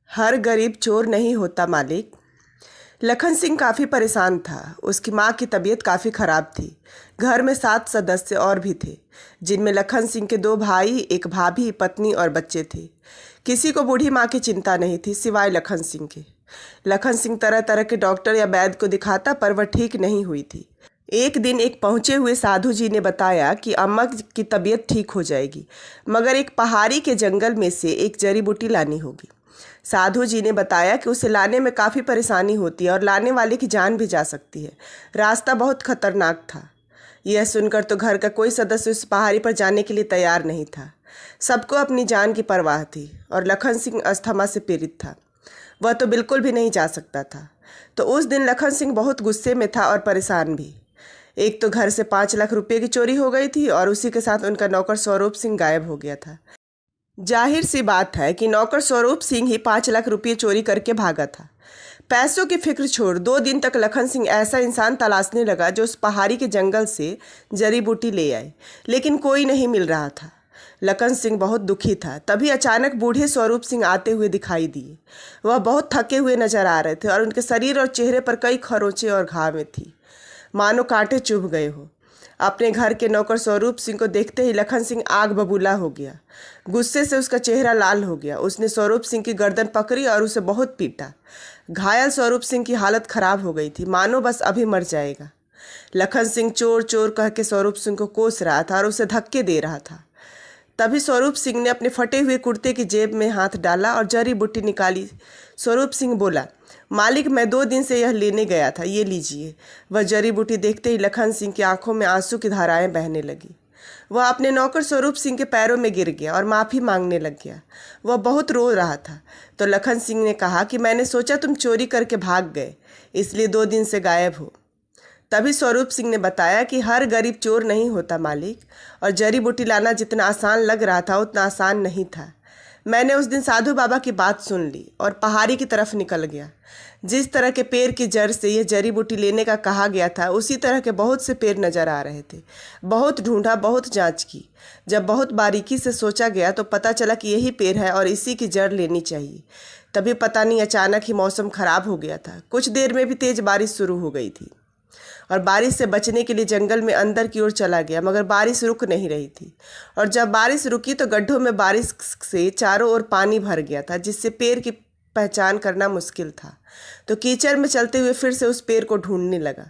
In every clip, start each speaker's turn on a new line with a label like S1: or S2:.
S1: हर गरीब चोर नहीं होता मालिक। लखन सिंह काफ़ी परेशान था। उसकी माँ की तबीयत काफ़ी ख़राब थी। घर में 7 सदस्य और भी थे, जिनमें लखन सिंह के 2 भाई, एक भाभी, पत्नी और बच्चे थे। किसी को बूढ़ी माँ की चिंता नहीं थी सिवाय लखन सिंह के। लखन सिंह तरह तरह के डॉक्टर या वैद्य को दिखाता, पर वह ठीक नहीं हुई थी। एक दिन एक पहुंचे हुए साधु जी ने बताया कि अम्मा की तबीयत ठीक हो जाएगी, मगर एक पहाड़ी के जंगल में से एक जड़ी बूटी लानी होगी। साधु जी ने बताया कि उसे लाने में काफ़ी परेशानी होती है और लाने वाले की जान भी जा सकती है। रास्ता बहुत खतरनाक था। यह सुनकर तो घर का कोई सदस्य उस पहाड़ी पर जाने के लिए तैयार नहीं था। सबको अपनी जान की परवाह थी और लखन सिंह अस्थमा से पीड़ित था। वह तो बिल्कुल भी नहीं जा सकता था। तो उस दिन लखन सिंह बहुत गुस्से में था और परेशान भी। एक तो घर से 5 लाख रुपए की चोरी हो गई थी और उसी के साथ उनका नौकर स्वरूप सिंह गायब हो गया था। जाहिर सी बात है कि नौकर स्वरूप सिंह ही 5 लाख रुपये चोरी करके भागा था। पैसों की फिक्र छोड़ 2 दिन तक लखन सिंह ऐसा इंसान तलाशने लगा जो उस पहाड़ी के जंगल से जड़ी बूटी ले आए, लेकिन कोई नहीं मिल रहा था। लखन सिंह बहुत दुखी था। तभी अचानक बूढ़े स्वरूप सिंह आते हुए दिखाई दिए। वह बहुत थके हुए नजर आ रहे थे और उनके शरीर और चेहरे पर कई खरोंचे और घावें थी, मानो कांटे चुभ गए हो। अपने घर के नौकर स्वरूप सिंह को देखते ही लखन सिंह आग बबूला हो गया। गुस्से से उसका चेहरा लाल हो गया। उसने स्वरूप सिंह की गर्दन पकड़ी और उसे बहुत पीटा। घायल स्वरूप सिंह की हालत खराब हो गई थी, मानो बस अभी मर जाएगा। लखन सिंह चोर चोर कह के स्वरूप सिंह को कोस रहा था और उसे धक्के दे रहा था। तभी स्वरूप सिंह ने अपने फटे हुए कुर्ते की जेब में हाथ डाला और जड़ी बूटी निकाली। स्वरूप सिंह बोला, मालिक, मैं 2 दिन से यह लेने गया था, ये लीजिए। वह जड़ी बूटी देखते ही लखन सिंह की आंखों में आंसू की धाराएं बहने लगी। वह अपने नौकर स्वरूप सिंह के पैरों में गिर गया और माफ़ी मांगने लग गया। वह बहुत रो रहा था। तो लखन सिंह ने कहा कि मैंने सोचा तुम चोरी करके भाग गए, इसलिए 2 दिन से गायब हो। तभी स्वरूप सिंह ने बताया कि हर गरीब चोर नहीं होता मालिक, और जड़ी बूटी लाना जितना आसान लग रहा था उतना आसान नहीं था। मैंने उस दिन साधु बाबा की बात सुन ली और पहाड़ी की तरफ निकल गया। जिस तरह के पेड़ की जड़ से यह जड़ी बूटी लेने का कहा गया था, उसी तरह के बहुत से पेड़ नजर आ रहे थे। बहुत ढूंढा, बहुत जांच की। जब बहुत बारीकी से सोचा गया तो पता चला कि यही पेड़ है और इसी की जड़ लेनी चाहिए। तभी पता नहीं अचानक ही मौसम खराब हो गया था। कुछ देर में भी तेज बारिश शुरू हो गई थी और बारिश से बचने के लिए जंगल में अंदर की ओर चला गया, मगर बारिश रुक नहीं रही थी। और जब बारिश रुकी तो गड्ढों में बारिश से चारों ओर पानी भर गया था, जिससे पेड़ की पहचान करना मुश्किल था। तो कीचड़ में चलते हुए फिर से उस पेड़ को ढूंढने लगा।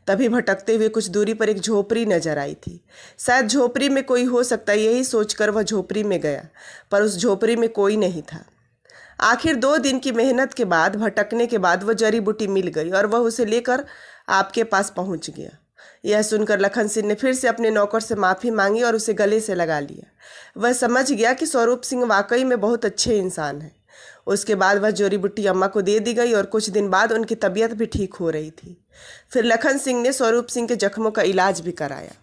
S1: तभी भटकते हुए कुछ दूरी पर एक झोपड़ी नजर आई थी। शायद झोपड़ी में कोई हो सकता है, यही सोचकर वह झोपड़ी में गया, पर उस झोपड़ी में कोई नहीं था। आखिर 2 दिन की मेहनत के बाद, भटकने के बाद, वह जड़ी बूटी मिल गई और वह उसे लेकर आपके पास पहुंच गया। यह सुनकर लखन सिंह ने फिर से अपने नौकर से माफ़ी मांगी और उसे गले से लगा लिया। वह समझ गया कि स्वरूप सिंह वाकई में बहुत अच्छे इंसान हैं। उसके बाद वह जड़ी बूटी अम्मा को दे दी गई और कुछ दिन बाद उनकी तबीयत भी ठीक हो रही थी। फिर लखन सिंह ने स्वरूप सिंह के जख्मों का इलाज भी कराया।